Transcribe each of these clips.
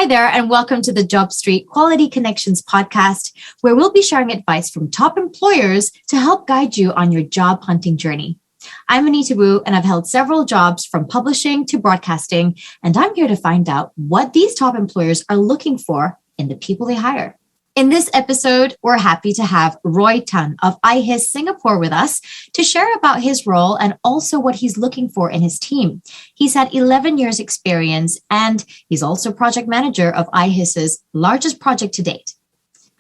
there, and welcome to the JobStreet Quality Connections podcast, where we'll be sharing advice from top employers to help guide you on your job hunting journey. I'm Anita Wu, and I've held several jobs from publishing to broadcasting, and I'm here to find out what these top employers are looking for in the people they hire. In this episode, we're happy to have Roy Tan of IHiS Singapore with us to share about his role and also what he's looking for in his team. He's had 11 years experience, and he's also project manager of IHiS's largest project to date.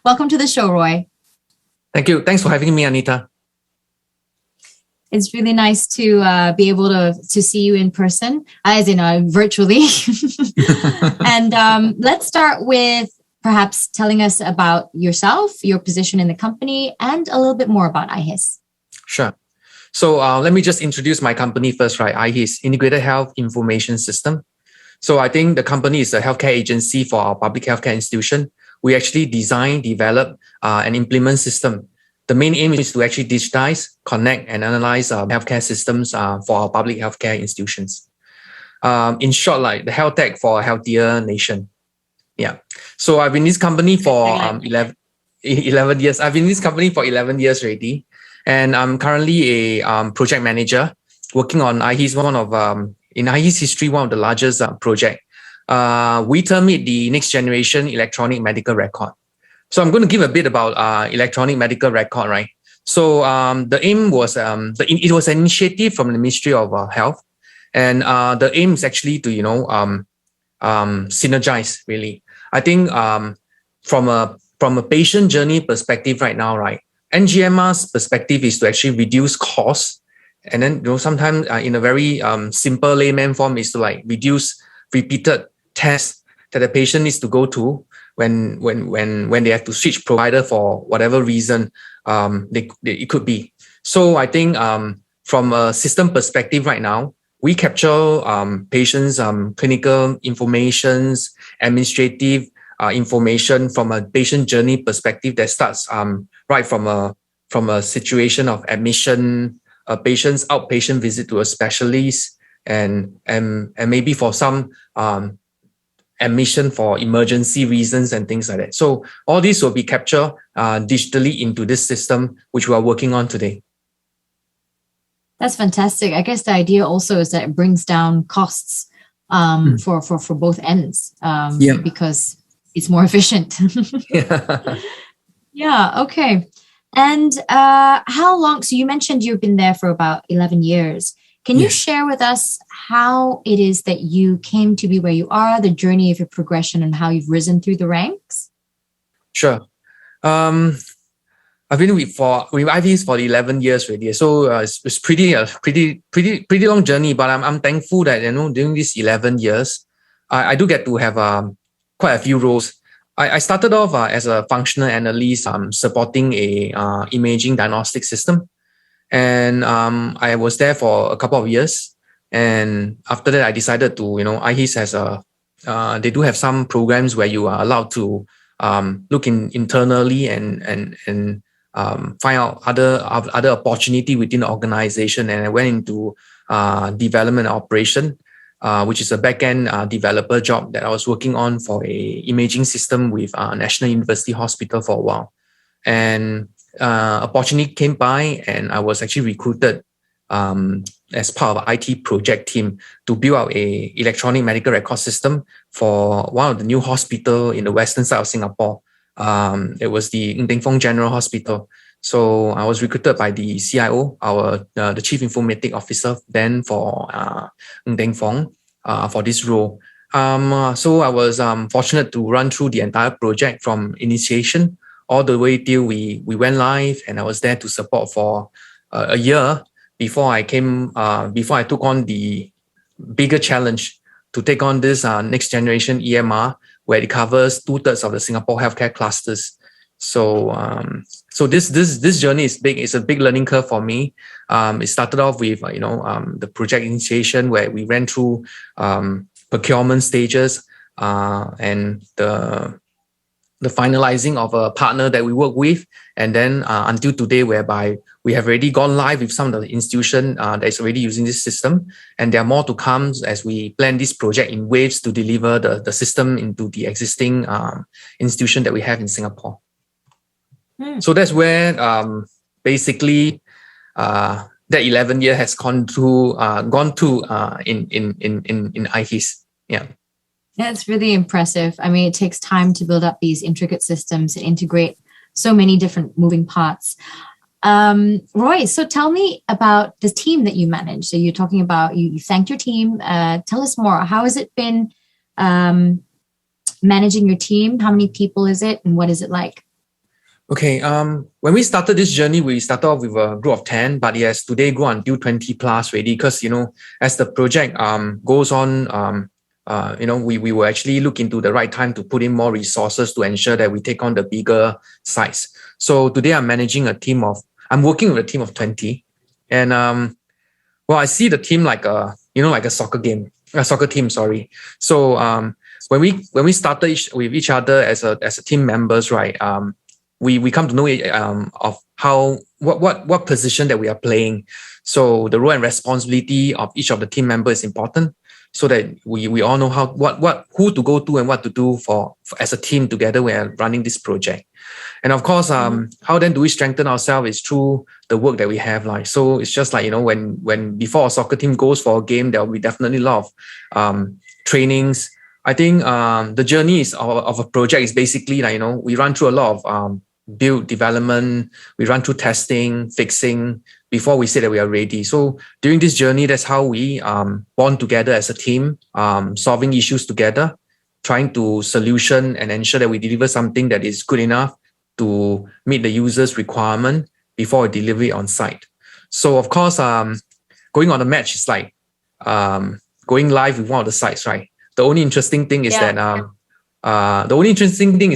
Welcome to the show, Roy. Thank you. Thanks for having me, Anita. It's really nice to be able to see you in person, as in virtually. And let's start with perhaps telling us about yourself, your position in the company, and a little bit more about IHiS. Sure. So let me just introduce my company first, right? IHiS, Integrated Health Information System. So I think the company is a healthcare agency for our public healthcare institution. We actually design, develop, and implement system. The main aim is to actually digitize, connect, and analyze healthcare systems for our public healthcare institutions. In short, like the health tech for a healthier nation. Yeah. So I've been in this company for 11 years. I've been in this company for 11 years already. And I'm currently a project manager working on IHiS, in IHiS history, one of the largest project. We term it the next generation electronic medical record. So I'm going to give a bit about electronic medical record, right? So the aim was, it was an initiative from the Ministry of Health. And the aim is actually to, synergize, really. I think from a patient journey perspective right now, right, NGMR's perspective is to actually reduce costs, and then sometimes in a very simple layman form is to like reduce repeated tests that the patient needs to go to when they have to switch provider for whatever reason it could be. So I think from a system perspective right now, we capture patients' clinical informations, administrative information from a patient journey perspective that starts right from a situation of admission, a patient's outpatient visit to a specialist, and maybe for some admission for emergency reasons and things like that. So all this will be captured digitally into this system, which we are working on today. That's fantastic. I guess the idea also is that it brings down costs for both ends because it's more efficient. Yeah. Okay. And how long? So you mentioned you've been there for about 11 years. Can you share with us how it is that you came to be where you are, the journey of your progression, and how you've risen through the ranks? Sure. I've been with IHiS for 11 years already, so it's pretty long journey. But I'm thankful that during these 11 years, I do get to have quite a few roles. I started off as a functional analyst, supporting a imaging diagnostic system, and I was there for a couple of years. And after that, I decided to IHiS has they do have some programs where you are allowed to look internally and find out other opportunity within the organization, and I went into development and operation, which is a back-end developer job that I was working on for a imaging system with National University Hospital for a while. And opportunity came by, and I was actually recruited as part of an IT project team to build out a electronic medical record system for one of the new hospital in the western side of Singapore. It was the Ng Teng Fong General Hospital. So I was recruited by the CIO, the Chief Informatic Officer, then for Ng Teng Fong for this role. So I was fortunate to run through the entire project from initiation all the way till we went live, and I was there to support for a year before I took on the bigger challenge to take on this next generation EMR, where it covers 2/3 of the Singapore healthcare clusters. So this journey is big. It's a big learning curve for me. It started off with the project initiation, where we ran through procurement stages and the the finalizing of a partner that we work with, and then until today, whereby we have already gone live with some of the institution that is already using this system, and there are more to come as we plan this project in waves to deliver the system into the existing institution that we have in Singapore. So that's where basically that 11 year has gone to in IHiS. Yeah. That's really impressive. I mean, it takes time to build up these intricate systems and integrate so many different moving parts. Roy, so tell me about the team that you manage. So you're talking about, you thanked your team. Tell us more. How has it been managing your team? How many people is it and what is it like? Okay. When we started this journey, we started off with a group of 10, but yes, today grew until 20 plus already. Because, as the project goes on, we will actually look into the right time to put in more resources to ensure that we take on the bigger sites. So today I'm working with a team of 20. And, I see the team like a soccer team, sorry. So, when we started with each other as a team members, right, we come to know of what position that we are playing. So the role and responsibility of each of the team members is important, so that we all know who to go to and what to do for as a team together when we're running this project. And of course, how then do we strengthen ourselves is through the work that we have. Like, so it's just like, when before a soccer team goes for a game, there will be definitely a lot of trainings. I think the journey of a project is basically like, we run through a lot of build development, we run through testing, fixing before we say that we are ready. So during this journey, that's how we bond together as a team, solving issues together, trying to solution and ensure that we deliver something that is good enough to meet the user's requirement before we deliver it on site. So of course, going on a match is like going live with one of the sites, right? The only interesting thing is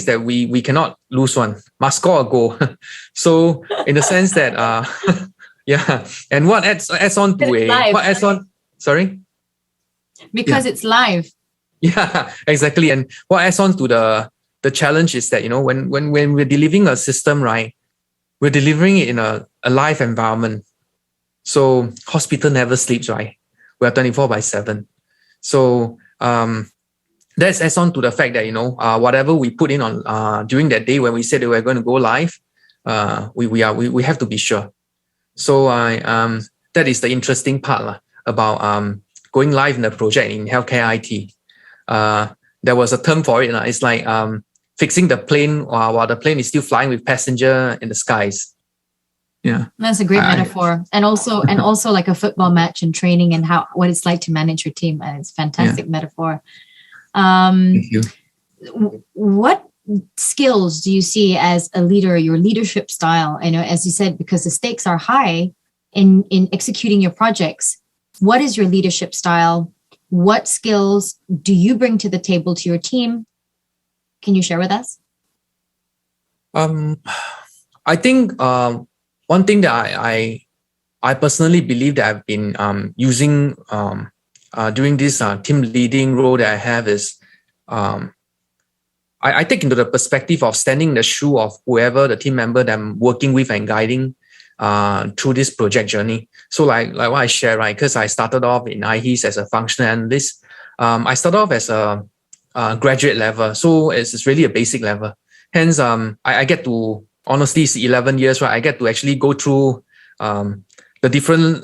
that we cannot lose one, must score a goal. So in the sense that yeah, and what adds on to sorry? Because it's live. Yeah, exactly. And what adds on to the challenge is that, when we're delivering a system, right, we're delivering it in a live environment. So hospital never sleeps, right? We are 24/7. So that adds on to the fact that, whatever we put in on during that day when we said that we're going to go live, we have to be sure. So that is the interesting part about going live in the project in healthcare IT. There was a term for it. It's like fixing the plane while the plane is still flying with passenger in the skies. Yeah, that's a great metaphor, and also like a football match and training and what it's like to manage your team. And it's a fantastic metaphor. Thank you. What skills do you see as a leader? Your leadership style, as you said, because the stakes are high in executing your projects. What is your leadership style? What skills do you bring to the table to your team? Can you share with us? I think one thing that I personally believe that I've been using during this team leading role that I have is I take into the perspective of standing in the shoe of whoever the team member that I'm working with and guiding through this project journey. So like what I share, right? Because I started off in IHiS as a functional analyst. I started off as a graduate level. So it's really a basic level. Hence, I get to, honestly, it's 11 years, right? I get to actually go through the different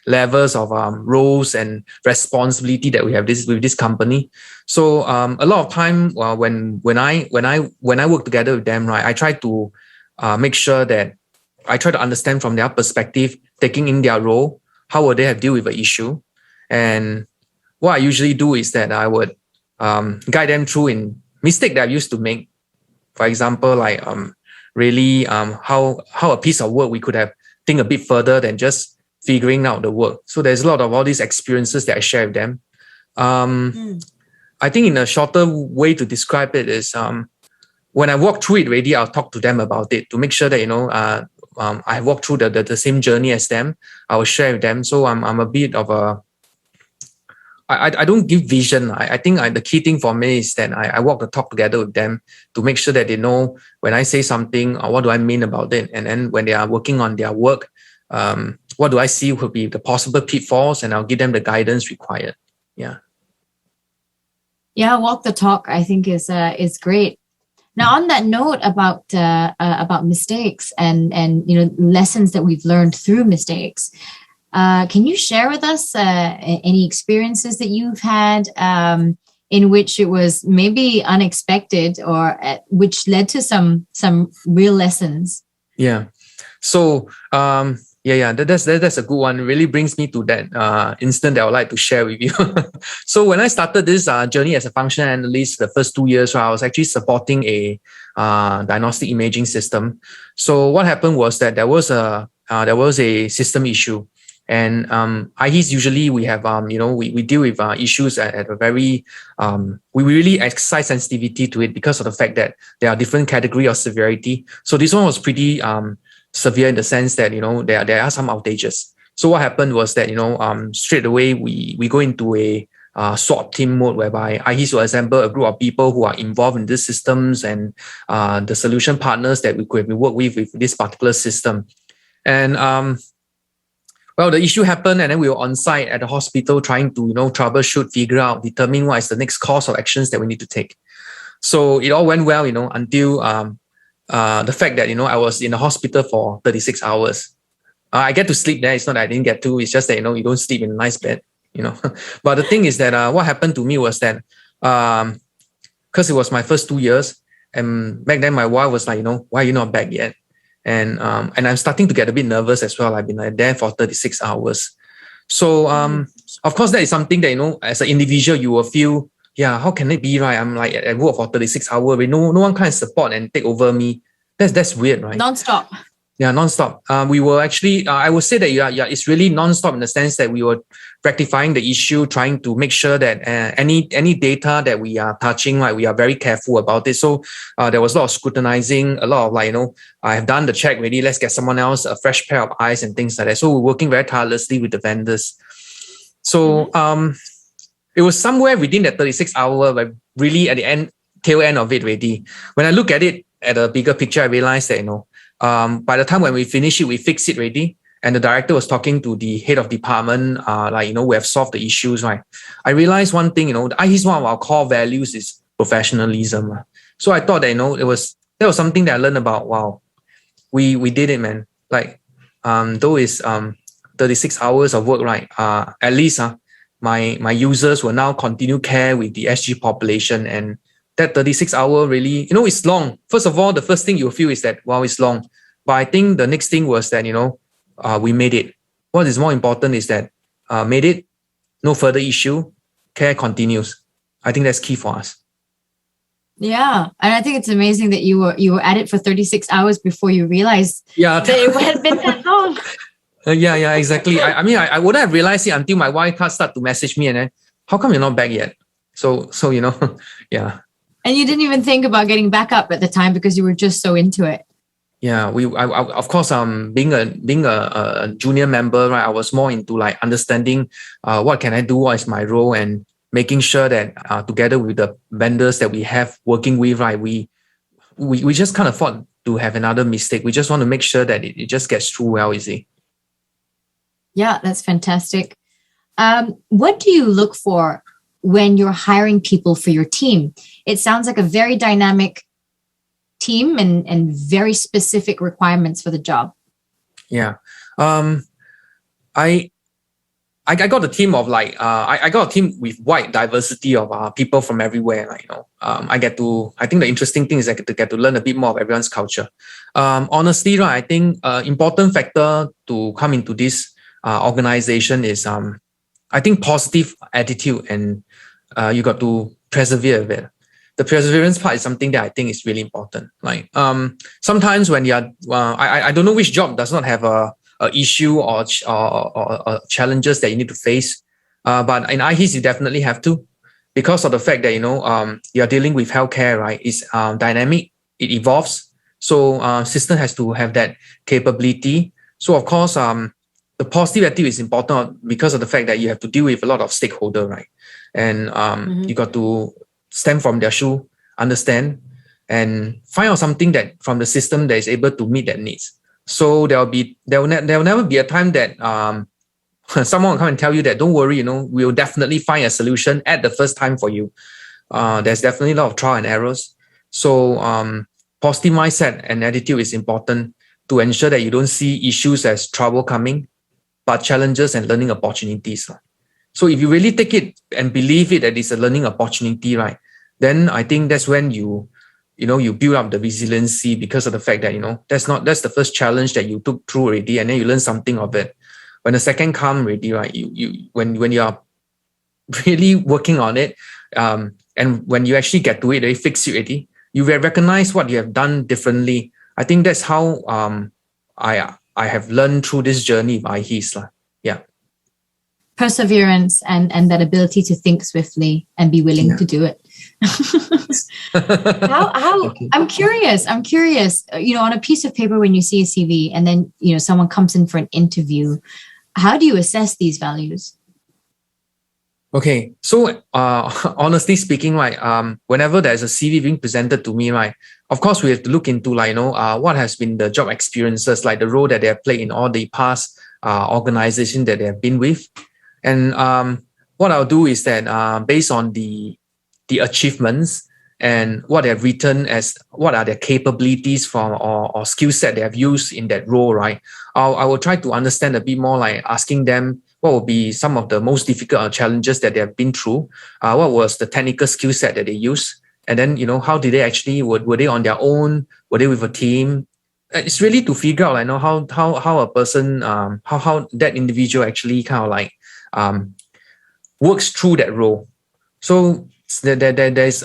levels of roles and responsibility that we have with this company. So a lot of time when I work together with them, right, I try to make sure that I try to understand from their perspective, taking in their role, how would they have deal with an issue. And what I usually do is that I would guide them through in mistake that I used to make. For example, like really how a piece of work we could have think a bit further than just figuring out the work. So there's a lot of all these experiences that I share with them. I think in a shorter way to describe it is when I walk through it already, I'll talk to them about it to make sure that I walk through the same journey as them. I will share with them. So I'm a bit of I don't give vision. I think the key thing for me is that I walk the talk together with them to make sure that they know when I say something, what do I mean about it? And then when they are working on their work, what do I see will be the possible pitfalls, and I'll give them the guidance required. Yeah. Yeah, walk the talk, I think is great. Now, on that note about mistakes and lessons that we've learned through mistakes, can you share with us any experiences that you've had in which it was maybe unexpected or which led to some real lessons? Yeah. So that's a good one. It really brings me to that instant that I would like to share with you. So when I started this journey as a functional analyst, the first 2 years, I was actually supporting a diagnostic imaging system. So what happened was that there was a system issue. And IHiS, usually we have we deal with issues at a very we really exercise sensitivity to it because of the fact that there are different category of severity. So this one was pretty severe in the sense that there are some outages. So what happened was that straight away we go into a SWAT team mode, whereby IHiS will assemble a group of people who are involved in these systems and the solution partners that we work with this particular system. And well, the issue happened, and then we were on site at the hospital trying to, troubleshoot, figure out, determine what is the next course of actions that we need to take. So it all went well, until the fact that, I was in the hospital for 36 hours. I get to sleep there. It's not that I didn't get to. It's just that, you don't sleep in a nice bed, But the thing is that what happened to me was that because it was my first 2 years, and back then my wife was like, why are you not back yet? And I'm starting to get a bit nervous as well. I've been there for 36 hours. So of course, that is something that, as an individual, you will feel, yeah, how can it be, right? I'm like at work for 36 hours with no one can support and take over me. That's weird, right? Non-stop. Yeah, non-stop. We were actually, I would say that it's really non-stop in the sense that we were rectifying the issue, trying to make sure that any data that we are touching, right, we are very careful about it. So there was a lot of scrutinizing, a lot of I have done the check already, let's get someone else, a fresh pair of eyes and things like that. So we're working very tirelessly with the vendors. So it was somewhere within that 36 hour, like really at the tail end of it already. When I look at it at a bigger picture, I realized that, by the time when we finish it, we fix it already. And the director was talking to the head of department, we have solved the issues, right? I realized one thing, the IHiS, one of our core values is professionalism. So I thought that, that was something that I learned about. Wow, we did it, man. Like, though it's 36 hours of work, right? At least my users will now continue care with the SG population, and that 36 hour really, it's long. First of all, the first thing you feel is that, wow, it's long. But I think the next thing was that, we made it. What is more important is that made it, no further issue, care continues. I think that's key for us. Yeah, and I think it's amazing that you were at it for 36 hours before you realized that it had been that long. Yeah, exactly. I wouldn't have realized it until my wife started to message me, and then, how come you're not back yet? So yeah. And you didn't even think about getting back up at the time because you were just so into it. Yeah, of course, being a junior member, right, I was more into like understanding what can I do, what is my role, and making sure that together with the vendors that we have working with, right, we just can't afford to have another mistake. We just want to make sure that it just gets through well, you see. Yeah, that's fantastic. What do you look for when you're hiring people for your team? It sounds like a very dynamic team and very specific requirements for the job. Yeah. I got a team of I got a team with wide diversity of people from everywhere. I think the interesting thing is I get to learn a bit more of everyone's culture. Honestly, right, I think important factor to come into this organization is I think positive attitude, and you got to persevere a bit. The perseverance part is something that I think is really important. Sometimes when you are, I don't know which job does not have a issue or challenges that you need to face, but in IHiS you definitely have to, because of the fact that you are dealing with healthcare, right? It's dynamic, it evolves, so system has to have that capability. So of course, the positive attitude is important because of the fact that you have to deal with a lot of stakeholder, right? And you got to stand from their shoe, understand, and find out something that from the system that is able to meet that needs. So there will never be a time that someone will come and tell you that don't worry, we'll definitely find a solution at the first time for you. There's definitely a lot of trial and errors. So positive mindset and attitude is important to ensure that you don't see issues as trouble coming, but challenges and learning opportunities. So if you really take it and believe it that it's a learning opportunity, right, then I think that's when you build up the resiliency because of the fact that, that's the first challenge that you took through already, and then you learn something of it. When the second come already, right, when you are really working on it, and when you actually get to it, they fix it already, you will recognize what you have done differently. I think that's how I have learned through this journey of IHiS. Yeah. Perseverance and that ability to think swiftly and be willing to do it. how okay. I'm curious, on a piece of paper when you see a CV and then, someone comes in for an interview, how do you assess these values? Okay. So, honestly speaking, right, whenever there's a CV being presented to me, right, of course we have to look into what has been the job experiences, like the role that they have played in all the past organizations that they have been with. And what I'll do is that based on the achievements and what they have written as what are their capabilities from or skill set they have used in that role, right? I will try to understand a bit more, like asking them what will be some of the most difficult challenges that they have been through. What was the technical skill set that they use? And then, how did they actually, were they on their own? Were they with a team? It's really to figure out, how a person, how that individual actually kind of works through that role. So there's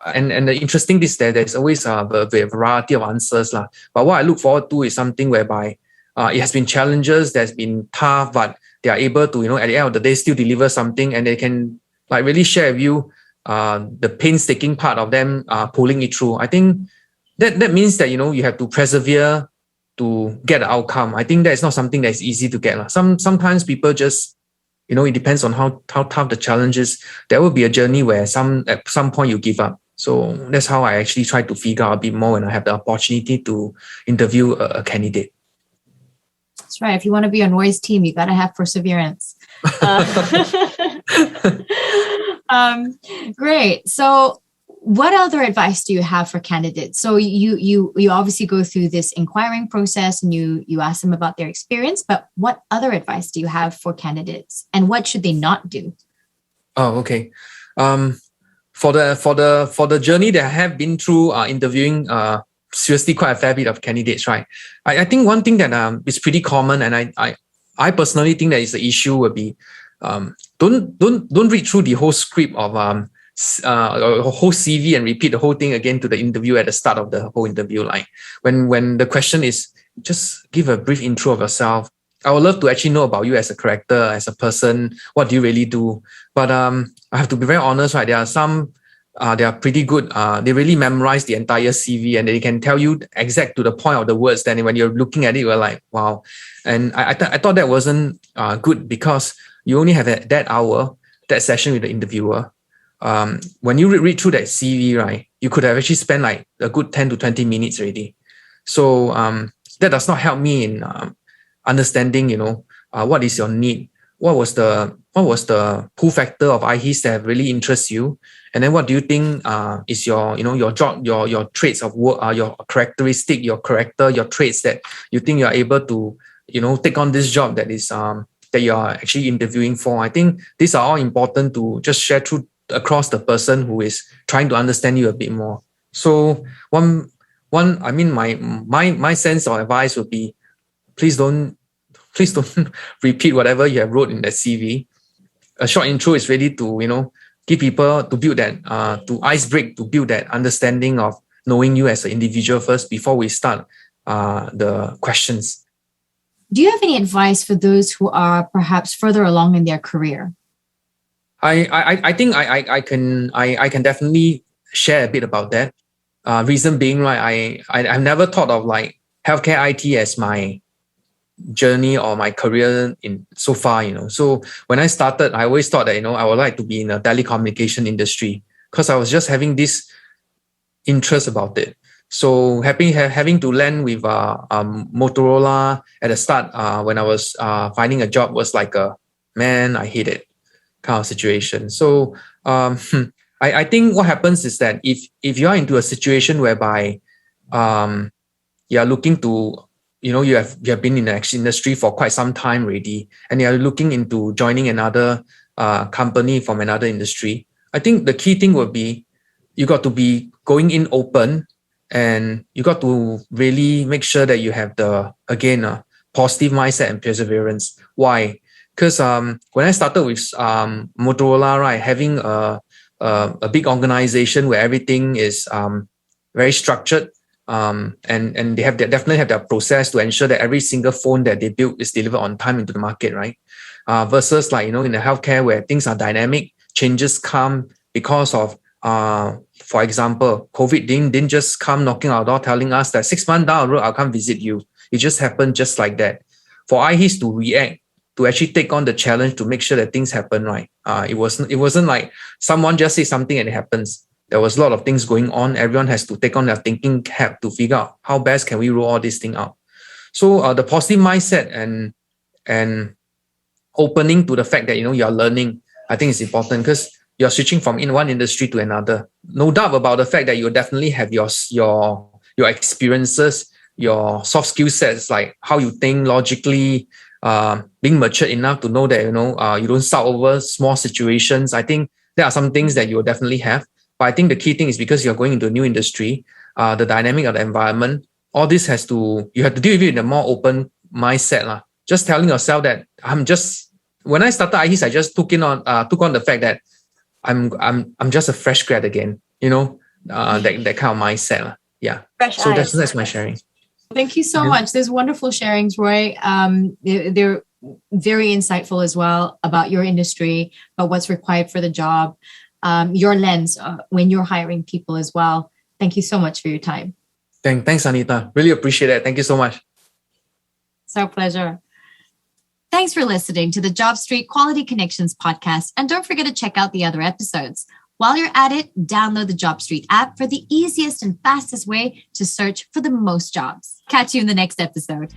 and the interesting thing is that there's always a variety of answers lah. But what I look forward to is something whereby it has been challenges, that's been tough, but they are able to at the end of the day still deliver something, and they can really share with you the painstaking part of them pulling it through. I think that means that you have to persevere to get the outcome. I think that's not something that's easy to get lah. Sometimes people just it depends on how tough the challenge is. There will be a journey where at some point you give up. So that's how I actually try to figure out a bit more when I have the opportunity to interview a candidate. That's right. If you want to be on Roy's team, you got to have perseverance. Great. So what other advice do you have for candidates? So you obviously go through this inquiring process and you ask them about their experience, but what other advice do you have for candidates, and what should they not do? Oh, okay. For the journey that I have been through interviewing seriously quite a fair bit of candidates, right? I think one thing that is pretty common, and I personally think that is the issue would be don't read through the whole script of a whole CV and repeat the whole thing again to the interview at the start of the whole interview. Like when the question is just give a brief intro of yourself. I would love to actually know about you as a character, as a person. What do you really do? But I have to be very honest, right? There are some they are pretty good. They really memorize the entire CV and they can tell you exact to the point of the words. Then when you're looking at it, you're like, wow. And I thought that wasn't good, because you only have that hour, that session with the interviewer. When you read through that CV, right, you could have actually spent like a good 10 to 20 minutes already. So that does not help me in understanding, what is your need, what was the pull factor of IHiS that really interests you, and then what do you think is your your job, your traits of work, your characteristic, your character, your traits that you think you are able to take on this job that is that you are actually interviewing for. I think these are all important to just share through across the person who is trying to understand you a bit more. So my sense of advice would be, please don't repeat whatever you have wrote in that CV. A short intro is ready to give people to build that to ice break, to build that understanding of knowing you as an individual first before we start the questions. Do you have any advice for those who are perhaps further along in their career? I think I can definitely share a bit about that. Reason being, right, I've never thought of like healthcare IT as my journey or my career in so far, So when I started, I always thought that, I would like to be in the telecommunication industry because I was just having this interest about it. So having to land with Motorola at the start when I was finding a job was like man, I hate it kind of situation. So I think what happens is that if you are into a situation whereby you are looking to, you have been in the industry for quite some time already, and you are looking into joining another company from another industry, I think the key thing would be you got to be going in open, and you got to really make sure that you have the, again, positive mindset and perseverance. Why? Because when I started with Motorola, right, having a big organization where everything is very structured, and they definitely have their process to ensure that every single phone that they build is delivered on time into the market, right? Versus like, in the healthcare where things are dynamic, changes come because of, for example, COVID didn't just come knocking our door telling us that 6 months down the road, I'll come visit you. It just happened just like that. For IHiS to react, to actually take on the challenge to make sure that things happen right. It wasn't like someone just say something and it happens. There was a lot of things going on. Everyone has to take on their thinking cap to figure out how best can we roll all this thing out. So the positive mindset and opening to the fact that you're learning, I think is important because you're switching from in one industry to another. No doubt about the fact that you definitely have your experiences, your soft skill sets, like how you think logically, being mature enough to know that you don't start over small situations. I think there are some things that you'll definitely have, but I think the key thing is because you're going into a new industry, the dynamic of the environment, all this you have to deal with it in a more open mindset lah. Just telling yourself that when I started IHiS, I just took on the fact that I'm just a fresh grad again, that kind of mindset lah. Yeah. Fresh so eyes. that's my sharing. Thank you so much. There's wonderful sharings, Roy. They're very insightful as well about your industry, about what's required for the job, your lens when you're hiring people as well. Thank you so much for your time. Thanks, Anita. Really appreciate it. Thank you so much. It's our pleasure. Thanks for listening to the JobStreet Quality Connections podcast. And don't forget to check out the other episodes. While you're at it, download the JobStreet app for the easiest and fastest way to search for the most jobs. Catch you in the next episode.